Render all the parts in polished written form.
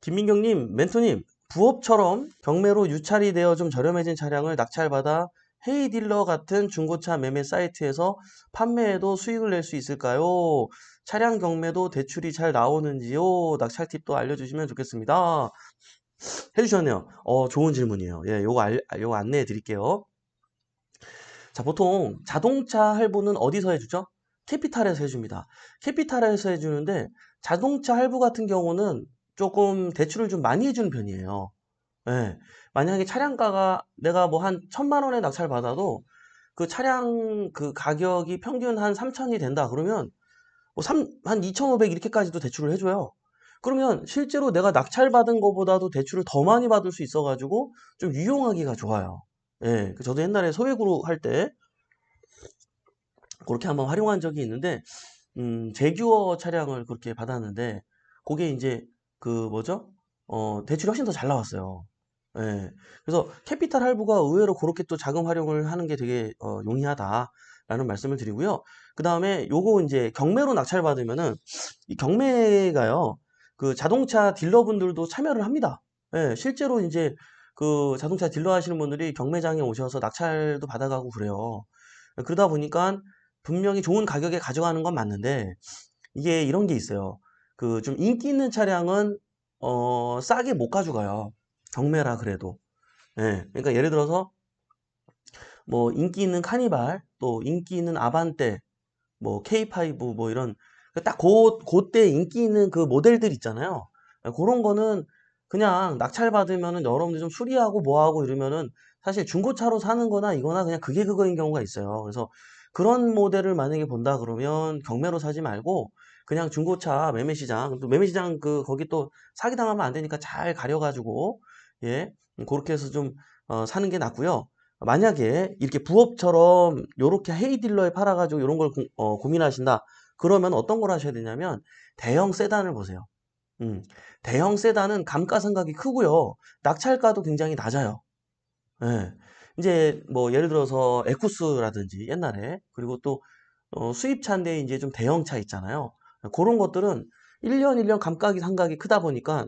김민경님, 멘토님, 부업처럼 경매로 유찰이 되어 좀 저렴해진 차량을 낙찰받아 헤이딜러 같은 중고차 매매 사이트에서 판매해도 수익을 낼 수 있을까요? 차량 경매도 대출이 잘 나오는지요? 낙찰 팁도 알려주시면 좋겠습니다. 해주셨네요. 좋은 질문이에요. 예, 요거 안내해 드릴게요. 자, 보통 자동차 할부는 어디서 해주죠? 캐피탈에서 해줍니다. 캐피탈에서 해주는데 자동차 할부 같은 경우는 조금 대출을 좀 많이 해주는 편이에요. 예. 만약에 차량가가 내가 뭐 한 1,000만 원에 낙찰 받아도 그 차량 그 가격이 평균 한 3천이 된다. 그러면 뭐 한 2,500 이렇게까지도 대출을 해줘요. 그러면 실제로 내가 낙찰 받은 것보다도 대출을 더 많이 받을 수 있어가지고 좀 유용하기가 좋아요. 예. 저도 옛날에 소액으로 할 때 그렇게 한번 활용한 적이 있는데, 제규어 차량을 그렇게 받았는데, 그게 이제 그 뭐죠? 대출이 훨씬 더 잘 나왔어요. 예. 그래서 캐피탈 할부가 의외로 그렇게 또 자금 활용을 하는 게 되게 용이하다라는 말씀을 드리고요. 그 다음에 요거 이제 경매로 낙찰받으면은 이 경매가요. 그 자동차 딜러분들도 참여를 합니다. 예, 실제로 이제 그 자동차 딜러 하시는 분들이 경매장에 오셔서 낙찰도 받아가고 그래요. 그러다 보니까 분명히 좋은 가격에 가져가는 건 맞는데 이게 이런 게 있어요. 그 좀 인기 있는 차량은 싸게 못 가져가요. 경매라 그래도. 예. 그러니까 예를 들어서 뭐 인기 있는 카니발, 또 인기 있는 아반떼, 뭐 K5 뭐 이런 딱 그때 인기 있는 그 모델들 있잖아요. 그런 거는 그냥 낙찰 받으면은 여러분들 좀 수리하고 뭐하고 이러면은 사실 중고차로 사는 거나 이거나 그냥 그게 그거인 경우가 있어요. 그래서 그런 모델을 만약에 본다 그러면 경매로 사지 말고 그냥 중고차 매매시장, 또 매매시장 거기 또 사기당하면 안 되니까 잘 가려가지고 예, 그렇게 해서 좀 사는 게 낫고요. 만약에 이렇게 부업처럼 요렇게 헤이딜러에 팔아가지고 이런 걸 고민하신다. 그러면 어떤 걸 하셔야 되냐면 대형 세단을 보세요. 음, 대형 세단은 감가상각이 크고요. 낙찰가도 굉장히 낮아요. 예. 이제 뭐 예를 들어서 에쿠스라든지 옛날에 그리고 또 수입차인데 이제 좀 대형차 있잖아요. 그런 것들은 1년 1년 감가기 상각이 크다 보니까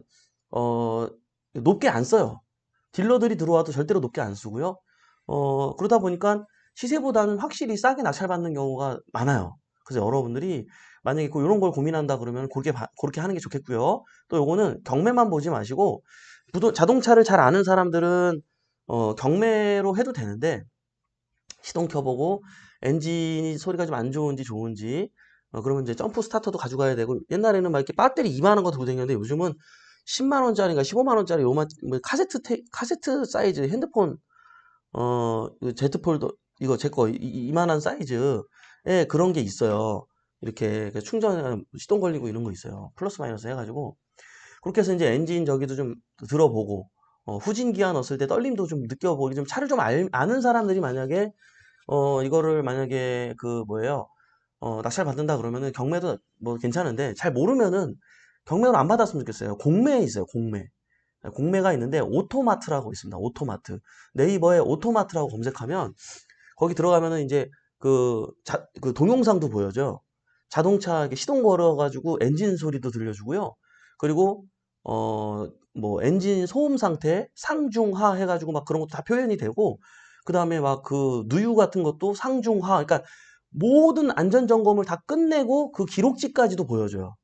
어, 높게 안 써요. 딜러들이 들어와도 절대로 높게 안 쓰고요. 그러다 보니까 시세보다는 확실히 싸게 낙찰받는 경우가 많아요. 그래서 여러분들이 만약에 이런 걸 고민한다 그러면 그렇게 하는 게 좋겠고요. 또 요거는 경매만 보지 마시고 자동차를 잘 아는 사람들은 경매로 해도 되는데 시동 켜보고 엔진 소리가 좀 안 좋은지 좋은지 그러면 이제 점프 스타터도 가져가야 되고 옛날에는 막 이렇게 배터리 2만 원 거 들고 다녔는데 요즘은 10만 원짜리인가 15만 원짜리 요만 뭐 카세트 사이즈 핸드폰 Z 폴더 이거 제 거 이만한 사이즈에 그런 게 있어요. 이렇게 충전 시동 걸리고 이런 거 있어요. 플러스 마이너스 해가지고 그렇게 해서 이제 엔진 저기도 좀 들어보고 후진 기어 넣었을 때 떨림도 좀 느껴보고 좀 차를 좀 아는 사람들이 만약에 이거를 만약에 그 뭐예요 낙찰 받는다 그러면은 경매도 뭐 괜찮은데 잘 모르면은 경매로 안 받았으면 좋겠어요. 공매에 있어요. 공매가 있는데 오토마트라고 있습니다. 오토마트 네이버에 오토마트라고 검색하면 거기 들어가면은 이제 그 동영상도 보여줘요. 자동차 이렇게 시동 걸어가지고 엔진 소리도 들려주고요. 그리고 뭐 엔진 소음 상태 상중하 해가지고 막 그런 것도 다 표현이 되고 그 다음에 막 그 누유 같은 것도 상중하 그러니까 모든 안전 점검을 다 끝내고 그 기록지까지도 보여줘요.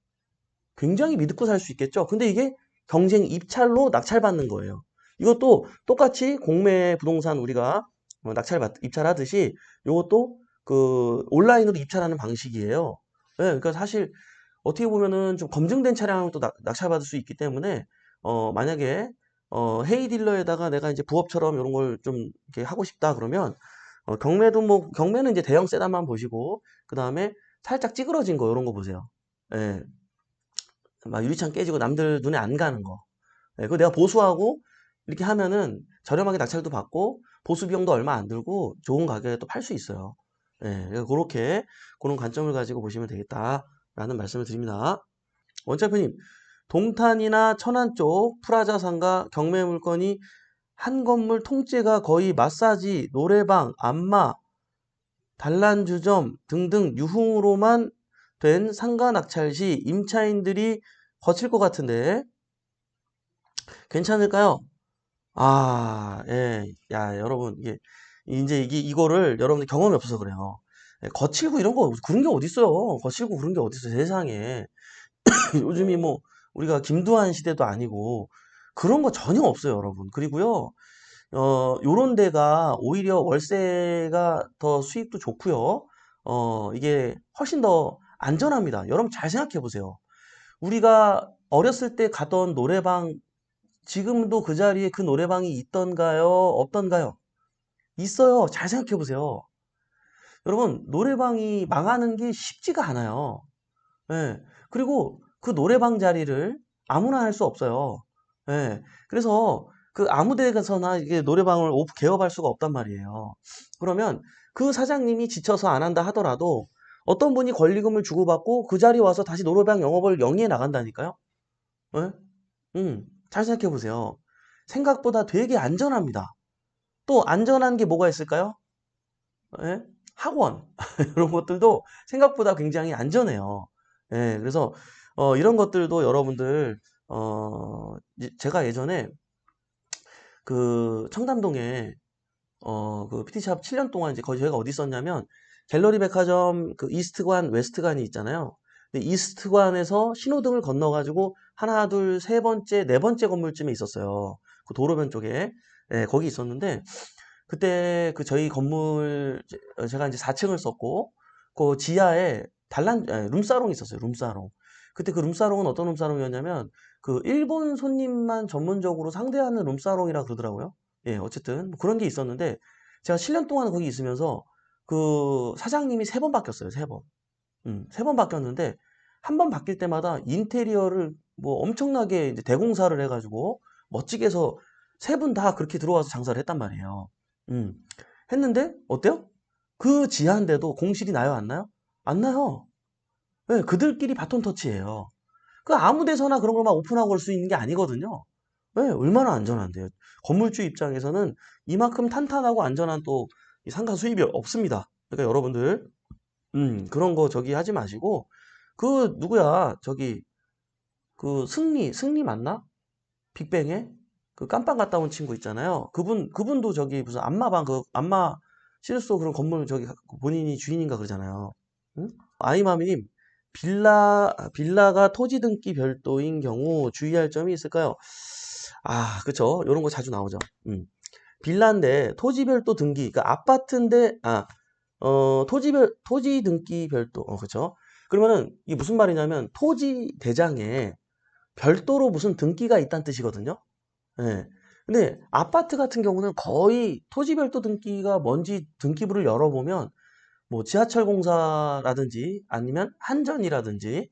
굉장히 믿고 살 수 있겠죠. 근데 이게 경쟁 입찰로 낙찰받는 거예요. 이것도 똑같이 공매 부동산 우리가 입찰하듯이 이것도 그 온라인으로 입찰하는 방식이에요. 네, 그러니까 사실 어떻게 보면은 좀 검증된 차량을 또 낙찰받을 수 있기 때문에 만약에 헤이 딜러에다가 내가 이제 부업처럼 이런 걸 좀 이렇게 하고 싶다 그러면 경매는 이제 대형 세단만 보시고 그 다음에 살짝 찌그러진 거 이런 거 보세요. 예, 막 유리창 깨지고 남들 눈에 안 가는 거. 예, 그거 내가 보수하고 이렇게 하면은 저렴하게 낙찰도 받고 보수 비용도 얼마 안 들고 좋은 가격에 또 팔 수 있어요. 예, 그렇게 그런 관점을 가지고 보시면 되겠다라는 말씀을 드립니다. 원차표님, 동탄이나 천안 쪽 프라자 상가 경매 물건이 한 건물 통째가 거의 마사지, 노래방, 안마, 단란주점 등등 유흥으로만 된 상가 낙찰 시 임차인들이 거칠 것 같은데 괜찮을까요? 아, 예, 야, 여러분, 이거를 여러분들 경험이 없어서 그래요. 예, 거칠고 이런 거, 그런 게 어딨어요. 거칠고 그런 게 어딨어요, 세상에. 요즘이 뭐, 우리가 김두한 시대도 아니고, 그런 거 전혀 없어요, 여러분. 그리고요, 요런 데가 오히려 월세가 더 수입도 좋고요. 이게 훨씬 더 안전합니다. 여러분 잘 생각해 보세요. 우리가 어렸을 때 가던 노래방, 지금도 그 자리에 그 노래방이 있던가요? 없던가요? 있어요. 잘 생각해 보세요. 여러분, 노래방이 망하는 게 쉽지가 않아요. 예. 그리고 그 노래방 자리를 아무나 할 수 없어요. 예. 그래서 그 아무 데 가서나 이게 노래방을 개업할 수가 없단 말이에요. 그러면 그 사장님이 지쳐서 안 한다 하더라도 어떤 분이 권리금을 주고받고 그 자리에 와서 다시 노래방 영업을 영위해 나간다니까요. 예? 잘 생각해 보세요. 생각보다 되게 안전합니다. 또 안전한 게 뭐가 있을까요? 예? 학원. 이런 것들도 생각보다 굉장히 안전해요. 예, 그래서 이런 것들도 여러분들 제가 예전에 그 청담동에 그 PT샵 7년 동안 이제 거기 저희가 어디 있었냐면 갤러리 백화점 그 이스트관, 웨스트관이 있잖아요. 근데 이스트관에서 신호등을 건너가지고 하나, 둘, 세 번째, 네 번째 건물쯤에 있었어요. 그 도로변 쪽에. 예, 거기 있었는데 그때 그 저희 건물 제가 이제 4층을 썼고 그 지하에 룸사롱이 있었어요. 룸사롱. 그때 그 룸사롱은 어떤 룸사롱이었냐면 그 일본 손님만 전문적으로 상대하는 룸사롱이라 그러더라고요. 예, 어쨌든 뭐 그런 게 있었는데 제가 7년 동안 거기 있으면서 그 사장님이 세 번 바뀌었어요. 세 번. 세 번 바뀌었는데 한 번 바뀔 때마다 인테리어를 뭐 엄청나게 이제 대공사를 해가지고 멋지게 해서 세 분 다 그렇게 들어와서 장사를 했단 말이에요. 음. 했는데 어때요? 그 지하인데도 공실이 나요, 안 나요? 안 나요. 네, 그들끼리 바톤 터치예요. 그 아무 데서나 그런 걸 막 오픈하고 올 수 있는 게 아니거든요. 네, 얼마나 안전한데요. 건물주 입장에서는 이만큼 탄탄하고 안전한 또 상가 수입이 없습니다. 그러니까 여러분들 그런 거 저기 하지 마시고 그 누구야 저기 그 승리 맞나? 빅뱅에 그 깜빵 갔다 온 친구 있잖아요. 그분도 저기 무슨 안마방 그 안마 실소 그런 건물 저기 본인이 주인인가 그러잖아요. 응? 아이마미님 빌라가 토지 등기 별도인 경우 주의할 점이 있을까요? 아, 그쵸. 이런 거 자주 나오죠. 빌라인데 토지 별도 등기, 그러니까 아파트인데 토지 등기 별도, 그쵸. 그러면은 이게 무슨 말이냐면 토지 대장에 별도로 무슨 등기가 있다는 뜻이거든요. 예. 근데 아파트 같은 경우는 거의 토지 별도 등기가 뭔지 등기부를 열어보면 뭐 지하철 공사라든지 아니면 한전이라든지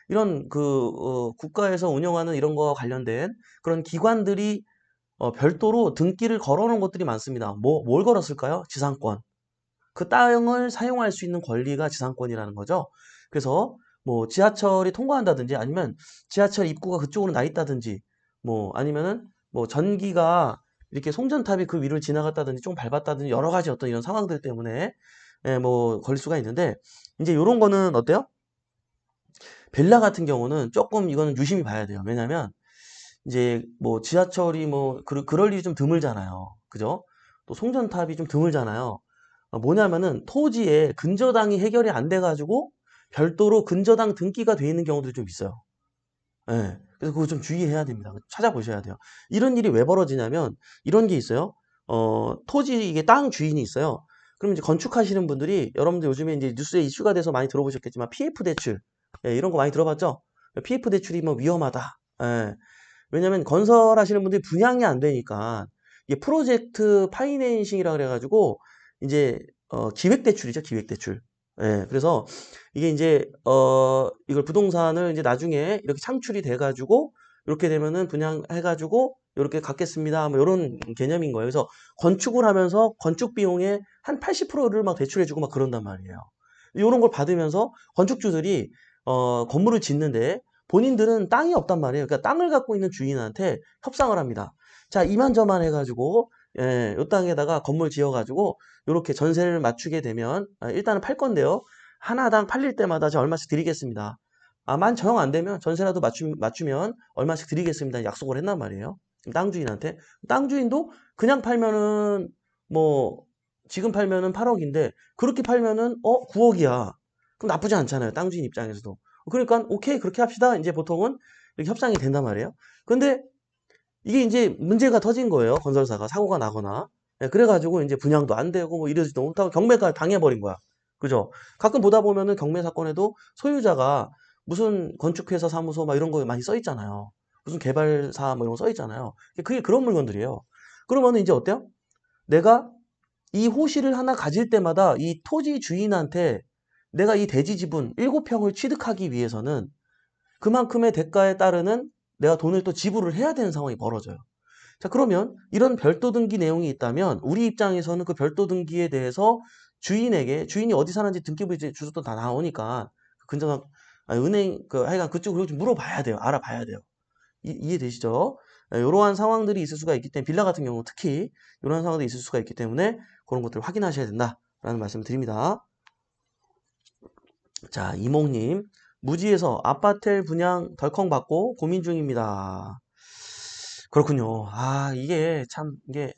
이런 국가에서 운영하는 이런 거와 관련된 그런 기관들이 별도로 등기를 걸어놓은 것들이 많습니다. 뭘 걸었을까요? 지상권. 그 땅을 사용할 수 있는 권리가 지상권이라는 거죠. 그래서 뭐 지하철이 통과한다든지 아니면 지하철 입구가 그쪽으로 나 있다든지 뭐 아니면은 뭐 전기가 이렇게 송전탑이 그 위를 지나갔다든지 좀 밟았다든지 여러 가지 어떤 이런 상황들 때문에 뭐 걸릴 수가 있는데 이제 요런 거는 어때요? 벨라 같은 경우는 조금 이거는 유심히 봐야 돼요. 왜냐면 이제 뭐 지하철이 뭐 그럴 일이 좀 드물잖아요. 그죠? 또 송전탑이 좀 드물잖아요. 뭐냐면은 토지에 근저당이 해결이 안 돼가지고 별도로 근저당 등기가 돼 있는 경우도 좀 있어요. 예. 그래서 그거 좀 주의해야 됩니다. 찾아보셔야 돼요. 이런 일이 왜 벌어지냐면 이런 게 있어요. 토지 이게 땅 주인이 있어요. 그럼 이제 건축하시는 분들이 여러분들 요즘에 이제 뉴스에 이슈가 돼서 많이 들어보셨겠지만 PF 대출 이런 거 많이 들어봤죠? PF 대출이 뭐 위험하다. 예. 왜냐면 건설하시는 분들이 분양이 안 되니까 이게 프로젝트 파이낸싱이라 그래가지고 이제 기획대출이죠, 기획대출. 예, 그래서 이게 이제 이걸 부동산을 이제 나중에 이렇게 창출이 돼가지고 이렇게 되면은 분양해가지고 이렇게 갖겠습니다. 뭐 이런 개념인 거예요. 그래서 건축을 하면서 건축 비용의 한 80%를 막 대출해주고 막 그런단 말이에요. 이런 걸 받으면서 건축주들이 건물을 짓는데 본인들은 땅이 없단 말이에요. 그러니까 땅을 갖고 있는 주인한테 협상을 합니다. 자, 이만저만 해가지고 요 땅에다가 건물 지어가지고 이렇게 전세를 맞추게 되면 일단은 팔 건데요. 하나당 팔릴 때마다 제가 얼마씩 드리겠습니다. 만 정 안 되면 전세라도 맞추면 얼마씩 드리겠습니다. 약속을 했단 말이에요. 땅 주인한테. 땅 주인도 그냥 팔면은 뭐 지금 팔면은 8억인데 그렇게 팔면은 9억이야. 그럼 나쁘지 않잖아요. 땅 주인 입장에서도. 그러니까 오케이 그렇게 합시다. 이제 보통은 이렇게 협상이 된단 말이에요. 근데 이게 이제 문제가 터진 거예요. 건설사가 사고가 나거나. 예, 그래가지고 이제 분양도 안 되고 뭐 이러지도 못하고 경매가 당해버린 거야. 그죠? 가끔 보다 보면은 경매 사건에도 소유자가 무슨 건축회사 사무소 막 이런 거 많이 써 있잖아요. 무슨 개발사 뭐 이런 거 써 있잖아요. 그게 그런 물건들이에요. 그러면은 이제 어때요? 내가 이 호실을 하나 가질 때마다 이 토지 주인한테 내가 이 대지 지분 7평을 취득하기 위해서는 그만큼의 대가에 따르는 내가 돈을 또 지불을 해야 되는 상황이 벌어져요. 자, 그러면 이런 별도 등기 내용이 있다면 우리 입장에서는 그 별도 등기에 대해서 주인이 어디 사는지 등기부 주소도 다 나오니까 근저당 은행 하여간 그쪽으로 좀 물어봐야 돼요. 알아봐야 돼요. 이해되시죠? 이러한 상황들이 있을 수가 있기 때문에 빌라 같은 경우 특히 이런 상황들이 있을 수가 있기 때문에 그런 것들을 확인하셔야 된다라는 말씀을 드립니다. 자, 이몽님 무지에서 아파트 분양 덜컹 받고 고민 중입니다. 그렇군요. 아, 이게 참 이게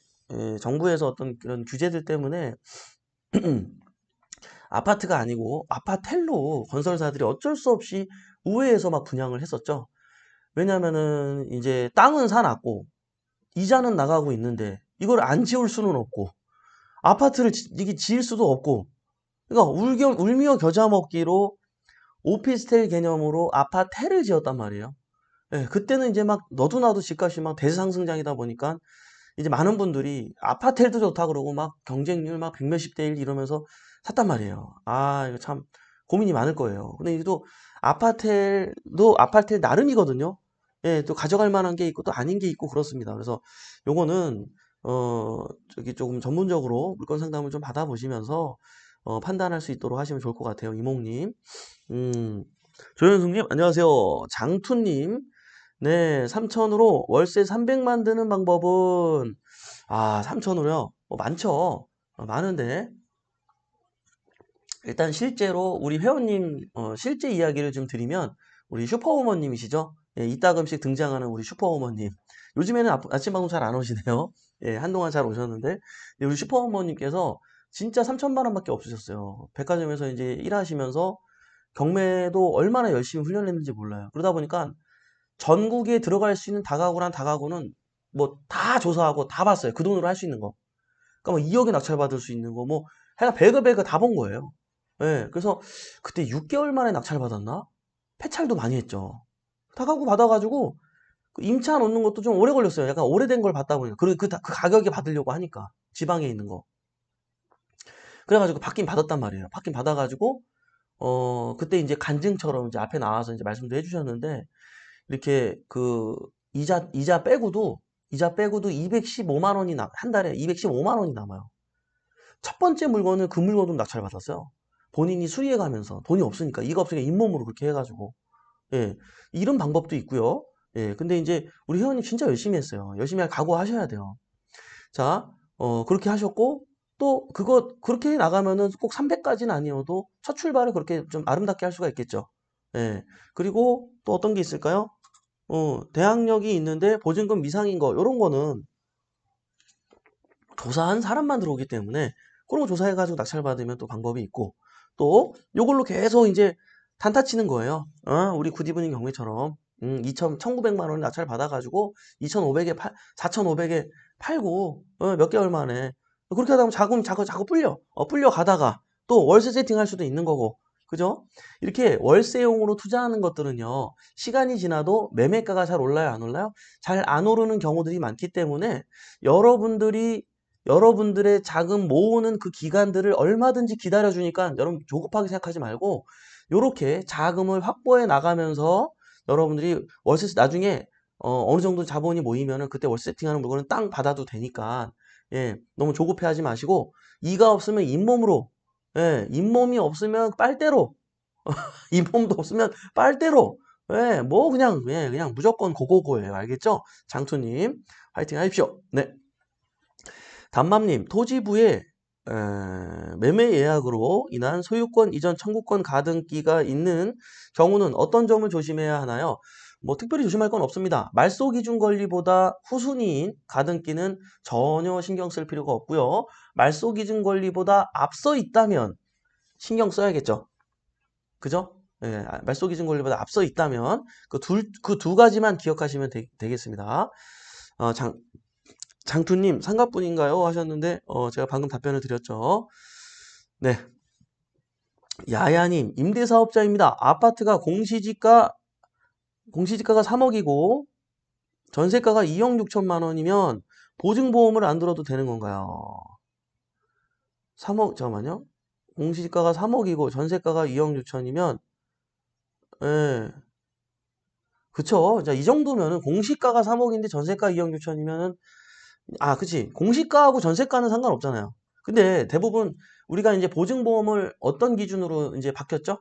정부에서 어떤 그런 규제들 때문에 아파트가 아니고 아파텔로 건설사들이 어쩔 수 없이 우회해서 막 분양을 했었죠. 왜냐면은 이제 땅은 사놨고 이자는 나가고 있는데 이걸 안 지을 수는 없고 아파트를 이게 지을 수도 없고 그러니까 울며 겨자 먹기로 오피스텔 개념으로 아파텔을 지었단 말이에요. 예, 그때는 이제 막 너도 나도 집값이 막 대상승장이다 보니까 이제 많은 분들이 아파텔도 좋다 그러고 막 경쟁률 막 100몇십 대 1 이러면서 샀단 말이에요. 아, 이거 참 고민이 많을 거예요. 근데 이게 또 아파텔도 아파텔 나름이거든요. 예, 또 가져갈 만한 게 있고 또 아닌 게 있고 그렇습니다. 그래서 요거는 저기 조금 전문적으로 물건 상담을 좀 받아보시면서 판단할 수 있도록 하시면 좋을 것 같아요. 이몽님. 조현숙님, 안녕하세요. 장투님, 네, 3천으로 월세 300만 드는 방법은, 3천으로요? 많죠. 많은데, 일단 실제로 우리 회원님, 실제 이야기를 좀 드리면, 우리 슈퍼우먼님이시죠? 예, 이따금씩 등장하는 우리 슈퍼우먼님. 요즘에는 아침 방송 잘 안 오시네요. 예, 한동안 잘 오셨는데, 예, 우리 슈퍼우먼님께서 진짜 3천만 원밖에 없으셨어요. 백화점에서 이제 일하시면서 경매도 얼마나 열심히 훈련했는지 몰라요. 그러다 보니까 전국에 들어갈 수 있는 다가구란 다가구는 뭐 다 조사하고 다 봤어요. 그 돈으로 할 수 있는 거. 그러니까 뭐 2억에 낙찰받을 수 있는 거, 뭐, 하여간 배그 다 본 거예요. 예, 그래서 그때 6개월 만에 낙찰받았나? 폐찰도 많이 했죠. 다가구 받아가지고 그 임차 놓는 것도 좀 오래 걸렸어요. 약간 오래된 걸 받다 보니까. 그리고 그 가격에 받으려고 하니까. 지방에 있는 거. 그래가지고 받긴 받았단 말이에요. 받긴 받아가지고, 그때 이제 간증처럼 이제 앞에 나와서 이제 말씀도 해주셨는데, 이렇게 이자 빼고도 215만 원이 한 달에 215만 원이 남아요. 첫 번째 물건을 그 물건으로 낙찰 받았어요. 본인이 수리해 가면서 돈이 없으니까 이가 없으니까 잇몸으로 그렇게 해가지고 예 이런 방법도 있고요. 예 근데 이제 우리 회원님 진짜 열심히 했어요. 열심히 할 각오 하셔야 돼요. 자 그렇게 하셨고 또 그거 그렇게 나가면은 꼭 300까지는 아니어도 첫 출발을 그렇게 좀 아름답게 할 수가 있겠죠. 예 그리고 또 어떤 게 있을까요? 대항력이 있는데 보증금 미상인 거, 요런 거는 조사한 사람만 들어오기 때문에 그런 거 조사해가지고 낙찰받으면 또 방법이 있고 또 요걸로 계속 이제 단타 치는 거예요. 우리 굿이브닝 경매처럼 1,900만 원 낙찰 받아가지고 2,500에 4,500에 팔고 몇 개월 만에 그렇게 하다 보면 자꾸 불려 가다가 또 월세 세팅할 수도 있는 거고 그죠? 이렇게 월세용으로 투자하는 것들은요 시간이 지나도 매매가가 잘 올라요 안 올라요? 잘 안 오르는 경우들이 많기 때문에 여러분들의 자금 모으는 그 기간들을 얼마든지 기다려주니까 여러분 조급하게 생각하지 말고 요렇게 자금을 확보해 나가면서 여러분들이 월세 나중에 어느 정도 자본이 모이면은 그때 월세 세팅하는 물건은 땅 받아도 되니까 예 너무 조급해하지 마시고 이가 없으면 잇몸으로 예 잇몸이 없으면 빨대로 잇몸도 없으면 빨대로 뭐 그냥 그냥 무조건 고고고예요 알겠죠? 장투님 화이팅 하십시오. 네. 단맘님, 토지부에 매매 예약으로 인한 소유권 이전 청구권 가등기가 있는 경우는 어떤 점을 조심해야 하나요? 뭐 특별히 조심할 건 없습니다. 말소 기준 권리보다 후순위인 가등기는 전혀 신경 쓸 필요가 없고요. 말소 기준 권리보다 앞서 있다면 신경 써야겠죠. 그죠? 예, 말소 기준 권리보다 앞서 있다면 그 두 가지만 기억하시면 되겠습니다. 장투님 상가분인가요? 하셨는데 제가 방금 답변을 드렸죠. 네. 야야님 임대사업자입니다. 아파트가 공시지가가 3억이고 전세가가 2억 6천만 원이면 보증보험을 안 들어도 되는 건가요? 3억 잠깐만요. 공시지가가 3억이고 전세가가 2억 6천이면 예. 그쵸. 자, 이 정도면은 공시가가 3억인데 전세가 2억 6천이면은 그치. 공시가하고 전세가는 상관없잖아요. 근데 대부분 우리가 이제 보증보험을 어떤 기준으로 이제 바뀌었죠?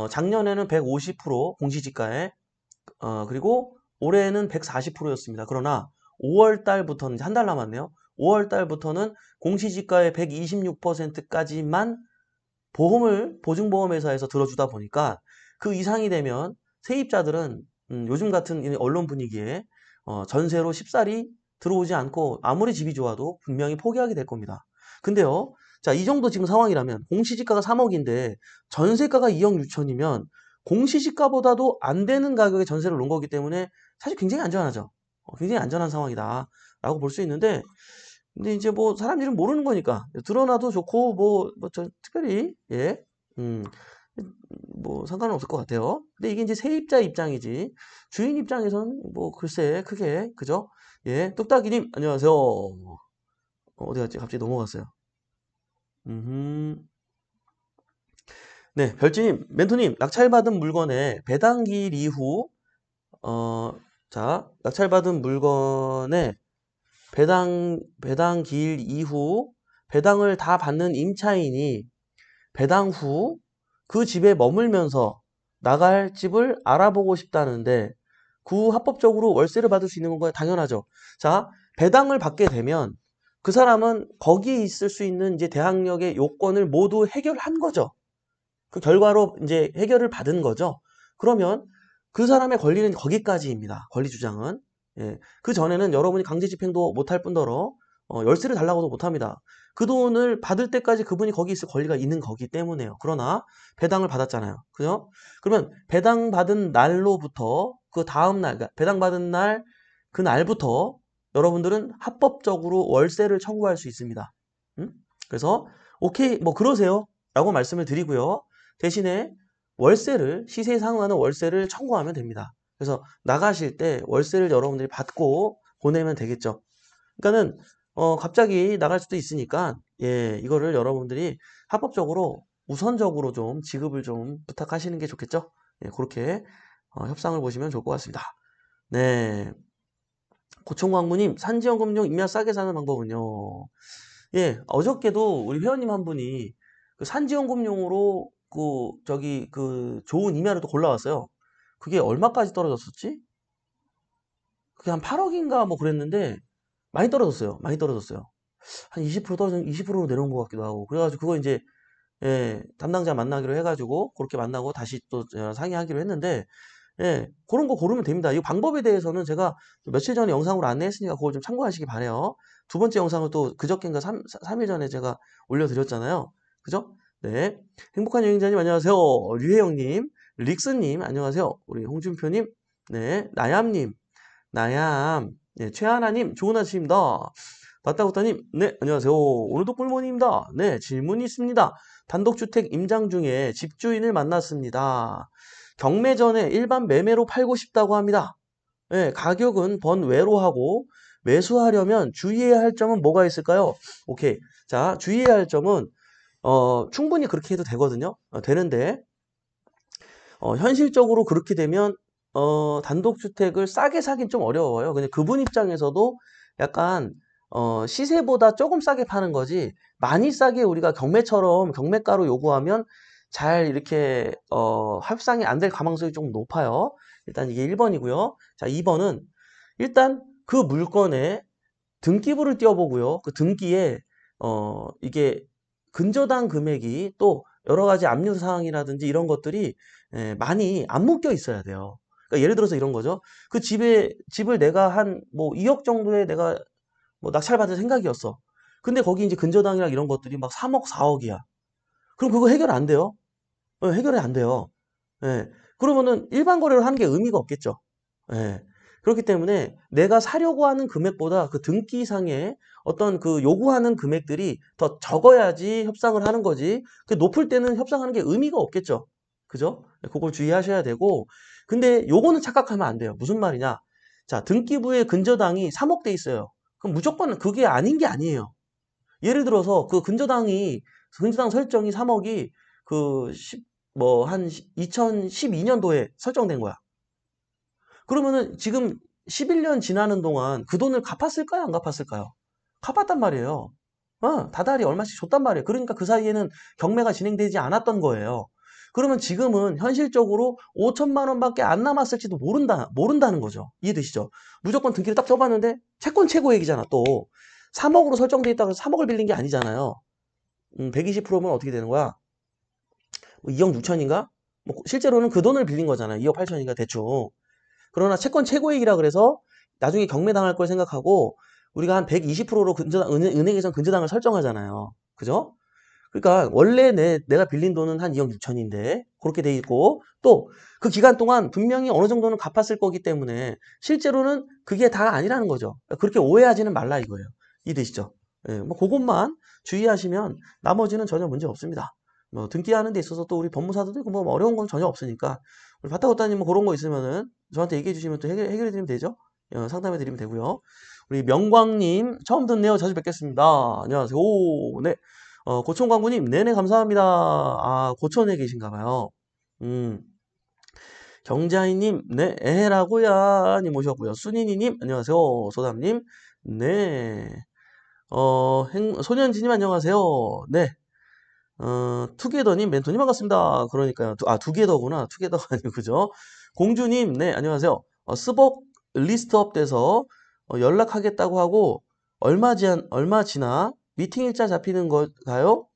작년에는 150% 공시지가에 그리고 올해는 140%였습니다. 그러나 5월 달부터는 이제 한 달 남았네요. 5월 달부터는 공시지가의 126%까지만 보증보험 회사에서 들어주다 보니까 그 이상이 되면 세입자들은 요즘 같은 이 언론 분위기에 전세로 쉽사리 들어오지 않고 아무리 집이 좋아도 분명히 포기하게 될 겁니다. 근데요, 자, 이 정도 지금 상황이라면 공시지가가 3억인데 전세가가 2억 6천이면 공시지가보다도 안 되는 가격에 전세를 놓은 거기 때문에 사실 굉장히 안전하죠. 굉장히 안전한 상황이다라고 볼 수 있는데 근데 이제 뭐 사람들은 모르는 거니까 드러나도 좋고 특별히 뭐 상관은 없을 것 같아요. 근데 이게 이제 세입자 입장이지 주인 입장에선 뭐 글쎄 크게 그죠? 예, 뚝딱이님 안녕하세요. 어디 갔지? 갑자기 넘어갔어요. 네, 별지님, 멘토님, 낙찰받은 물건의 배당기일 이후 어, 자, 낙찰받은 물건의 배당기일 이후 배당을 다 받는 임차인이 배당 후 그 집에 머물면서 나갈 집을 알아보고 싶다는데 그 후 합법적으로 월세를 받을 수 있는 건가요? 당연하죠. 자, 배당을 받게 되면 그 사람은 거기에 있을 수 있는 이제 대항력의 요건을 모두 해결한 거죠. 그 결과로 이제 해결을 받은 거죠. 그러면 그 사람의 권리는 거기까지입니다. 권리 주장은. 예. 그 전에는 여러분이 강제 집행도 못할 뿐더러 열쇠를 달라고도 못합니다. 그 돈을 받을 때까지 그분이 거기 있을 권리가 있는 거기 때문에요. 그러나 배당을 받았잖아요. 그죠? 그러면 배당받은 날로부터 그 다음 날, 그러니까 배당받은 날 그 날부터 여러분들은 합법적으로 월세를 청구할 수 있습니다. 그래서 오케이 뭐 그러세요 라고 말씀을 드리고요. 대신에 월세를 시세에 상응하는 월세를 청구하면 됩니다. 그래서 나가실 때 월세를 여러분들이 받고 보내면 되겠죠. 그러니까는 갑자기 나갈 수도 있으니까 이거를 여러분들이 합법적으로 우선적으로 좀 지급을 좀 부탁하시는 게 좋겠죠. 그렇게 협상을 보시면 좋을 것 같습니다. 네, 고총광무님 산지연금용 임야 싸게 사는 방법은요. 어저께도 우리 회원님 한 분이 그 산지연금용으로 그 좋은 임야를 또 골라왔어요. 그게 얼마까지 떨어졌었지? 그게 한 8억인가 뭐 그랬는데 많이 떨어졌어요. 많이 떨어졌어요. 한 20% 떨어져 20%로 내려온 것 같기도 하고. 그래가지고 그거 이제 담당자 만나기로 해가지고 그렇게 만나고 다시 또 상의하기로 했는데 그런 거 고르면 됩니다. 이 방법에 대해서는 제가 며칠 전에 영상으로 안내했으니까 그걸 좀 참고하시기 바래요. 두 번째 영상을 또 그저께인가 3일 전에 제가 올려드렸잖아요. 그죠? 네. 행복한 여행자님 안녕하세요. 류혜영님, 릭스님 안녕하세요. 우리 홍준표님, 네. 나얌님, 나얌, 네. 최하나님 좋은 아침입니다. 바따구따님, 네, 안녕하세요. 오늘도 꿀모닝입니다. 네, 질문이 있습니다. 단독주택 임장 중에 집주인을 만났습니다. 경매 전에 일반 매매로 팔고 싶다고 합니다. 네, 가격은 번외로 하고 매수하려면 주의해야 할 점은 뭐가 있을까요? 오케이. 자, 주의해야 할 점은 충분히 그렇게 해도 되거든요. 되는데 현실적으로 그렇게 되면 단독주택을 싸게 사긴 좀 어려워요. 근데 그분 입장에서도 약간 시세보다 조금 싸게 파는 거지 많이 싸게 우리가 경매처럼 경매가로 요구하면 잘 이렇게 합상이 안 될 가망성이 좀 높아요. 일단 이게 1번이고요. 자, 2번은 일단 그 물건에 등기부를 띄워보고요. 그 등기에 이게 근저당 금액이 또 여러 가지 압류 사항이라든지 이런 것들이 많이 안 묶여 있어야 돼요. 그러니까 예를 들어서 이런 거죠. 그 집을 내가 한 뭐 2억 정도에 내가 뭐 낙찰받을 생각이었어. 근데 거기 이제 근저당이랑 이런 것들이 막 3억, 4억이야. 그럼 그거 해결 안 돼요? 해결이 안 돼요. 예. 그러면은 일반 거래를 하는 게 의미가 없겠죠. 예. 그렇기 때문에 내가 사려고 하는 금액보다 그 등기상에 어떤 그 요구하는 금액들이 더 적어야지 협상을 하는 거지. 그 높을 때는 협상하는 게 의미가 없겠죠. 그죠? 그걸 주의하셔야 되고. 근데 요거는 착각하면 안 돼요. 무슨 말이냐? 자, 등기부의 근저당이 3억 돼 있어요. 그럼 무조건 그게 아닌 게 아니에요. 예를 들어서 그 근저당 설정이 3억이 그 한 2012년도에 설정된 거야. 그러면은 지금 11년 지나는 동안 그 돈을 갚았을까요? 안 갚았을까요? 갚았단 말이에요. 다달이 얼마씩 줬단 말이에요. 그러니까 그 사이에는 경매가 진행되지 않았던 거예요. 그러면 지금은 현실적으로 5천만 원밖에 안 남았을지도 모른다는 거죠. 이해되시죠? 무조건 등기를 딱 써봤는데 채권 최고액이잖아, 또. 3억으로 설정돼 있다고 해서 3억을 빌린 게 아니잖아요. 120%면 어떻게 되는 거야? 2억 6천인가? 뭐 실제로는 그 돈을 빌린 거잖아요. 2억 8천인가 대충. 그러나 채권 최고액이라 그래서 나중에 경매당할 걸 생각하고 우리가 한 120%로 은행에선 근저당을 설정하잖아요. 그죠? 그러니까 원래 내가 빌린 돈은 한 2억 6천인데 그렇게 돼 있고 또 그 기간 동안 분명히 어느 정도는 갚았을 거기 때문에 실제로는 그게 다 아니라는 거죠. 그렇게 오해하지는 말라 이거예요. 이해되시죠? 예, 뭐 그것만 주의하시면 나머지는 전혀 문제 없습니다. 뭐 등기하는 데 있어서 또 우리 법무사도 있고 뭐 어려운 건 전혀 없으니까 우리 바타고따님 뭐 그런 거 있으면은 저한테 얘기해 주시면 또 해결해 드리면 되죠. 상담해 드리면 되고요. 우리 명광님 처음 듣네요. 자주 뵙겠습니다. 안녕하세요. 오, 네. 고촌광부님, 네네, 감사합니다. 아, 고촌에 계신가 봐요. 음, 경자이님, 네, 에헤라고야, 님 오셨고요. 순이니님, 안녕하세요. 소담님, 네. 소년지님, 안녕하세요. 네. 투게더님, 멘토님, 반갑습니다. 그러니까요. 투게더구나. 투게더가 아니고, 그죠? 공주님, 네, 안녕하세요. 스벅 리스트업 돼서 연락하겠다고 하고, 얼마 지나 미팅 일자 잡히는 걸까요?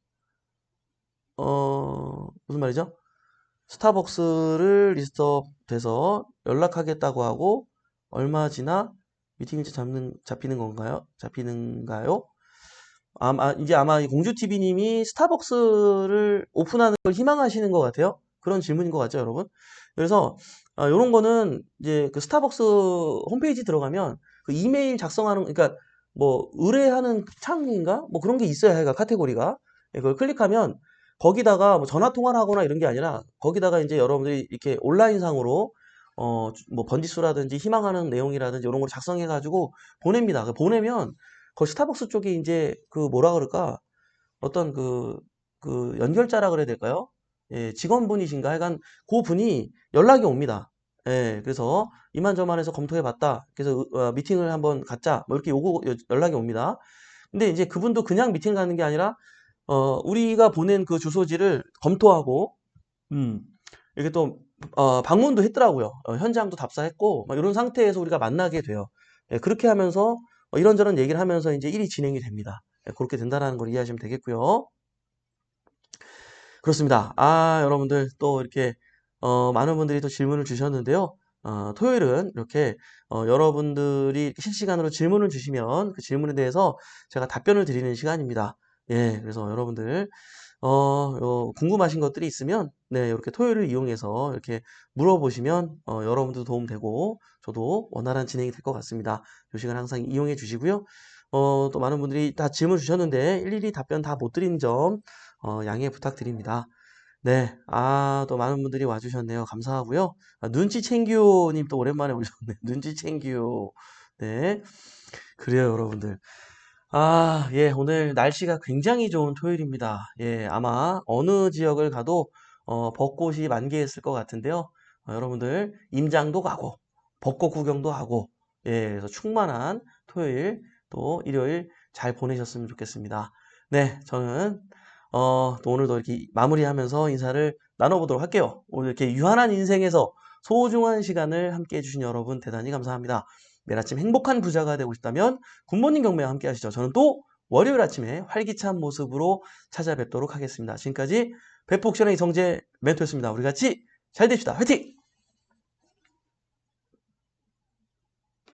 무슨 말이죠? 스타벅스를 리스트업 돼서 연락하겠다고 하고 얼마 지나 미팅 일자 잡히는 건가요? 잡히는가요? 이제 아마 이 공주TV님이 스타벅스를 오픈하는 걸 희망하시는 것 같아요. 그런 질문인 것 같죠, 여러분? 그래서 이런 거는 이제 그 스타벅스 홈페이지 들어가면 그 이메일 작성하는, 그러니까 뭐 의뢰하는 창인가? 뭐 그런 게 있어야 해가 카테고리가. 그걸 클릭하면 거기다가 뭐 전화 통화를 하거나 이런 게 아니라 거기다가 이제 여러분들이 이렇게 온라인상으로 뭐 번지수라든지 희망하는 내용이라든지 이런 걸 작성해가지고 보냅니다. 보내면 그 스타벅스 쪽에 이제 그 뭐라 그럴까? 어떤 그 연결자라 그래야 될까요? 예, 직원분이신가? 하여간 그 분이 연락이 옵니다. 예, 그래서 이만저만해서 검토해봤다. 그래서 미팅을 한번 갖자. 뭐 이렇게 연락이 옵니다. 근데 이제 그분도 그냥 미팅 가는 게 아니라 우리가 보낸 그 주소지를 검토하고 음, 이렇게 또 방문도 했더라고요. 현장도 답사했고 막 이런 상태에서 우리가 만나게 돼요. 예, 그렇게 하면서 이런저런 얘기를 하면서 이제 일이 진행이 됩니다. 예, 그렇게 된다는 걸 이해하시면 되겠고요. 그렇습니다. 여러분들 또 이렇게 많은 분들이 또 질문을 주셨는데요. 토요일은 이렇게 여러분들이 실시간으로 질문을 주시면 그 질문에 대해서 제가 답변을 드리는 시간입니다. 예, 그래서 여러분들 궁금하신 것들이 있으면 네, 이렇게 토요일을 이용해서 이렇게 물어보시면 여러분도 도움되고 저도 원활한 진행이 될 것 같습니다. 이 시간 항상 이용해 주시고요. 또 많은 분들이 다 질문 주셨는데 일일이 답변 다 못 드린 점 양해 부탁드립니다. 네, 또 많은 분들이 와주셨네요. 감사하고요. 눈치 챙규님 또 오랜만에 오셨네. 눈치 챙규. 네, 그래요, 여러분들. 예, 오늘 날씨가 굉장히 좋은 토요일입니다. 예, 아마 어느 지역을 가도 벚꽃이 만개했을 것 같은데요. 여러분들 임장도 가고 벚꽃 구경도 하고 예, 그래서 충만한 토요일 또 일요일 잘 보내셨으면 좋겠습니다. 네, 저는 또 오늘도 이렇게 마무리하면서 인사를 나눠보도록 할게요. 오늘 이렇게 유한한 인생에서 소중한 시간을 함께 해주신 여러분 대단히 감사합니다. 매일 아침 행복한 부자가 되고 싶다면 굿모닝 경매와 함께 하시죠. 저는 또 월요일 아침에 활기찬 모습으로 찾아뵙도록 하겠습니다. 지금까지 배포옥션의 이성재 멘토였습니다. 우리 같이 잘 됩시다. 화이팅!